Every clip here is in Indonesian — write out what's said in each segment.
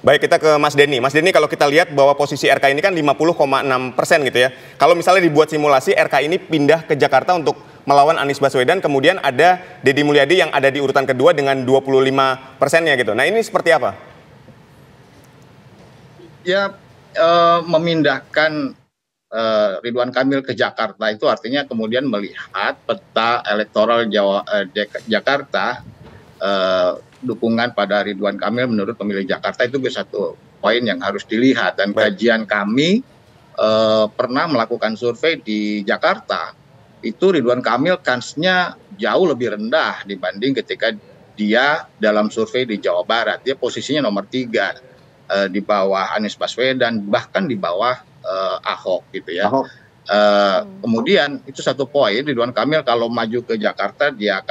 Baik, kita ke Mas Denny. Mas Denny, kalau kita lihat bahwa posisi RK ini kan 50,6% gitu ya. Kalau misalnya dibuat simulasi, RK ini pindah ke Jakarta untuk melawan Anies Baswedan, kemudian ada Deddy Mulyadi yang ada di urutan kedua dengan 25%-nya gitu. Nah, ini seperti apa? Ya, memindahkan Ridwan Kamil ke Jakarta itu artinya kemudian melihat peta elektoral Jakarta, dukungan pada Ridwan Kamil menurut pemilih Jakarta itu satu poin yang harus dilihat. Dan kajian kami pernah melakukan survei di Jakarta, itu Ridwan Kamil kansnya jauh lebih rendah dibanding ketika dia dalam survei di Jawa Barat. Dia posisinya nomor 3 di bawah Anies Baswedan, bahkan di bawah Ahok gitu ya. Kemudian itu satu poin, Ridwan Kamil kalau maju ke Jakarta dia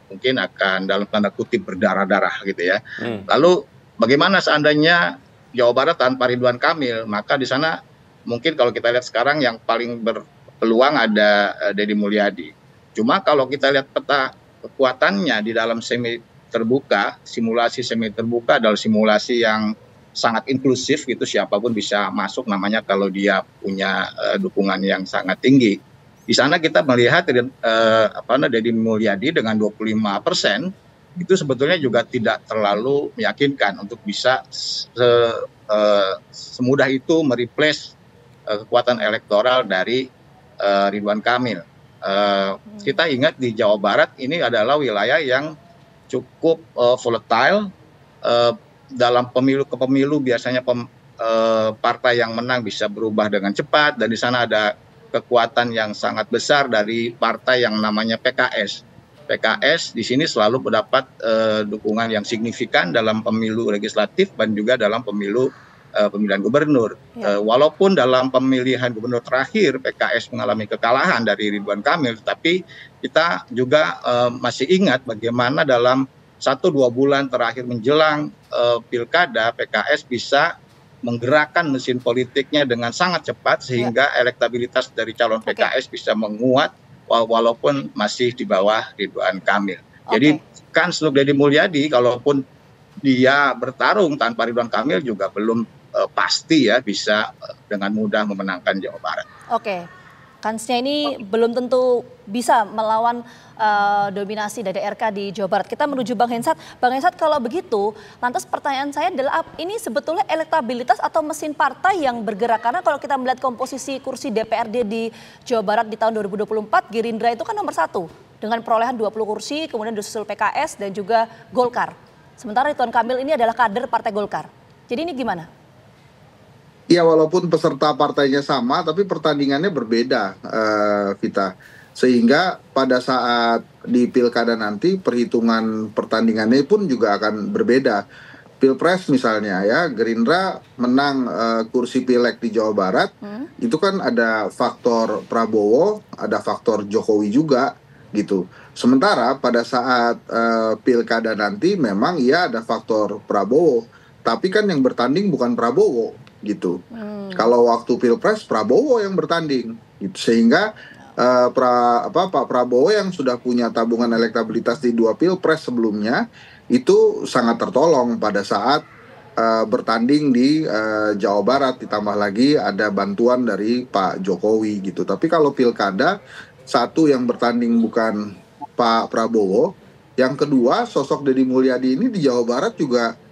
mungkin akan dalam tanda kutip berdarah-darah gitu ya. Lalu bagaimana seandainya Jawa Barat tanpa Ridwan Kamil? Maka di sana mungkin kalau kita lihat sekarang yang paling berpeluang ada Deddy Mulyadi. Cuma kalau kita lihat peta kekuatannya di dalam semi terbuka, simulasi semi terbuka adalah simulasi yang sangat inklusif gitu, siapapun bisa masuk namanya kalau dia punya dukungan yang sangat tinggi. Di sana kita melihat Deddy Mulyadi dengan 25% itu sebetulnya juga tidak terlalu meyakinkan untuk bisa semudah itu mereplace kekuatan elektoral dari Ridwan Kamil. Kita ingat di Jawa Barat ini adalah wilayah yang cukup volatile. Dalam pemilu ke pemilu biasanya partai yang menang bisa berubah dengan cepat, dan di sana ada kekuatan yang sangat besar dari partai yang namanya PKS. PKS di sini selalu mendapat dukungan yang signifikan dalam pemilu legislatif dan juga dalam pemilihan gubernur. Walaupun dalam pemilihan gubernur terakhir PKS mengalami kekalahan dari Ridwan Kamil, tapi kita juga masih ingat bagaimana dalam 1-2 bulan terakhir menjelang pilkada, PKS bisa menggerakkan mesin politiknya dengan sangat cepat sehingga elektabilitas dari calon PKS bisa menguat walaupun masih di bawah Ridwan Kamil. Jadi kans untuk Deddy Mulyadi kalaupun dia bertarung tanpa Ridwan Kamil juga belum pasti ya bisa dengan mudah memenangkan Jawa Barat. Kansnya ini belum tentu bisa melawan dominasi dari RK di Jawa Barat. Kita menuju Bang Hensat. Bang Hensat, kalau begitu, lantas pertanyaan saya adalah ini sebetulnya elektabilitas atau mesin partai yang bergerak? Karena kalau kita melihat komposisi kursi DPRD di Jawa Barat di tahun 2024, Gerindra itu kan nomor 1 dengan perolehan 20 kursi, kemudian disusul PKS dan juga Golkar. Sementara Ridwan Kamil ini adalah kader Partai Golkar. Jadi ini gimana? Ya, walaupun peserta partainya sama, tapi pertandingannya berbeda, Vita. Sehingga pada saat di pilkada nanti, perhitungan pertandingannya pun juga akan berbeda. Pilpres misalnya ya, Gerindra menang kursi pileg di Jawa Barat, itu kan ada faktor Prabowo, ada faktor Jokowi juga, gitu. Sementara pada saat pilkada nanti memang ya ada faktor Prabowo, tapi kan yang bertanding bukan Prabowo. Gitu. Kalau waktu Pilpres Prabowo yang bertanding, gitu. Sehingga Pak Prabowo yang sudah punya tabungan elektabilitas di 2 Pilpres sebelumnya itu sangat tertolong pada saat bertanding di Jawa Barat, ditambah lagi ada bantuan dari Pak Jokowi gitu. Tapi kalau pilkada, satu yang bertanding bukan Pak Prabowo, yang kedua sosok Deddy Mulyadi ini di Jawa Barat juga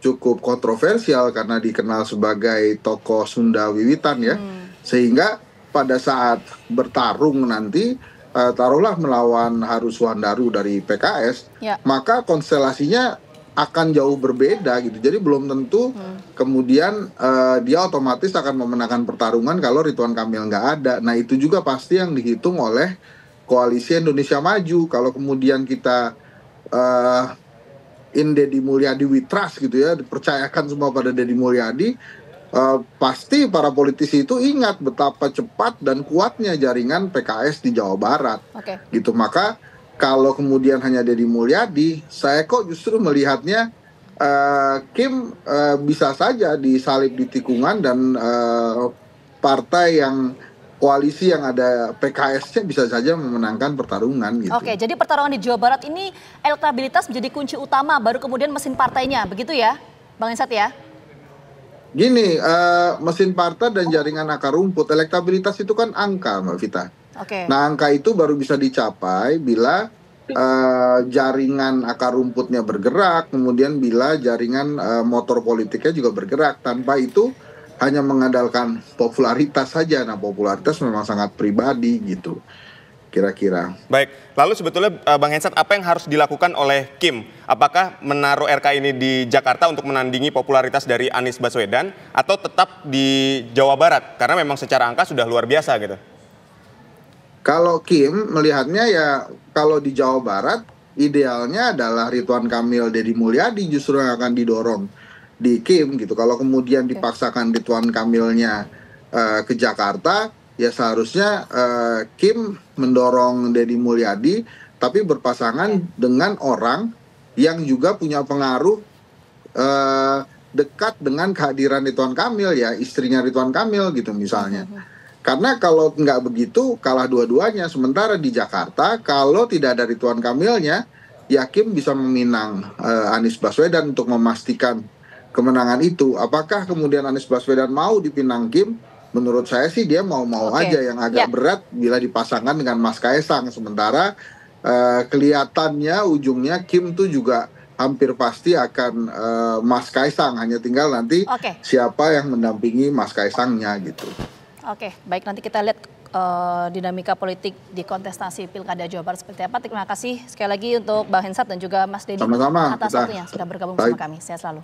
cukup kontroversial karena dikenal sebagai tokoh Sunda Wiwitan ya. Sehingga pada saat bertarung nanti taruhlah melawan Haru Suhandaru dari PKS, maka konstelasinya akan jauh berbeda gitu. Jadi belum tentu kemudian dia otomatis akan memenangkan pertarungan kalau Ridwan Kamil nggak ada. Nah itu juga pasti yang dihitung oleh Koalisi Indonesia Maju. Kalau kemudian kita in Deddy Mulyadi we trust gitu ya, dipercayakan semua pada Deddy Mulyadi, pasti para politisi itu ingat betapa cepat dan kuatnya jaringan PKS di Jawa Barat. Gitu. Maka kalau kemudian hanya Deddy Mulyadi, saya kok justru melihatnya Kim bisa saja disalib di tikungan dan partai yang koalisi yang ada PKS-nya bisa saja memenangkan pertarungan gitu. Jadi pertarungan di Jawa Barat ini elektabilitas menjadi kunci utama, baru kemudian mesin partainya, begitu ya, Bang Hensat ya? Gini, mesin partai dan jaringan akar rumput, elektabilitas itu kan angka, Mbak Vita. Oke. Nah, angka itu baru bisa dicapai bila jaringan akar rumputnya bergerak, kemudian bila jaringan motor politiknya juga bergerak. Tanpa itu hanya mengandalkan popularitas saja. Nah, popularitas memang sangat pribadi gitu, kira-kira. Baik, lalu sebetulnya Bang Hensat, apa yang harus dilakukan oleh Kim? Apakah menaruh RK ini di Jakarta untuk menandingi popularitas dari Anies Baswedan atau tetap di Jawa Barat? Karena memang secara angka sudah luar biasa gitu. Kalau Kim melihatnya ya kalau di Jawa Barat idealnya adalah Ridwan Kamil, Deddy Mulyadi justru yang akan didorong di Kim gitu. Kalau kemudian dipaksakan Ridwan Kamilnya ke Jakarta, ya seharusnya Kim mendorong Deddy Mulyadi tapi berpasangan dengan orang yang juga punya pengaruh dekat dengan kehadiran Ridwan Kamil, ya istrinya Ridwan Kamil gitu misalnya. Karena kalau nggak begitu kalah dua-duanya. Sementara di Jakarta kalau tidak ada Ridwan Kamilnya, ya Kim bisa meminang Anies Baswedan untuk memastikan kemenangan itu. Apakah kemudian Anies Baswedan mau dipinang Kim? Menurut saya sih dia mau-mau aja. Yang agak berat bila dipasangkan dengan Mas Kaisang. Sementara kelihatannya ujungnya Kim tuh juga hampir pasti akan Mas Kaisang. Hanya tinggal nanti siapa yang mendampingi Mas Kaisangnya gitu. Oke, baik, nanti kita lihat dinamika politik di kontestasi Pilkada Jawa Barat seperti apa. Terima kasih sekali lagi untuk Bang Hensat dan juga Mas Deddy atas waktunya sudah bergabung bersama kami. Sehat selalu.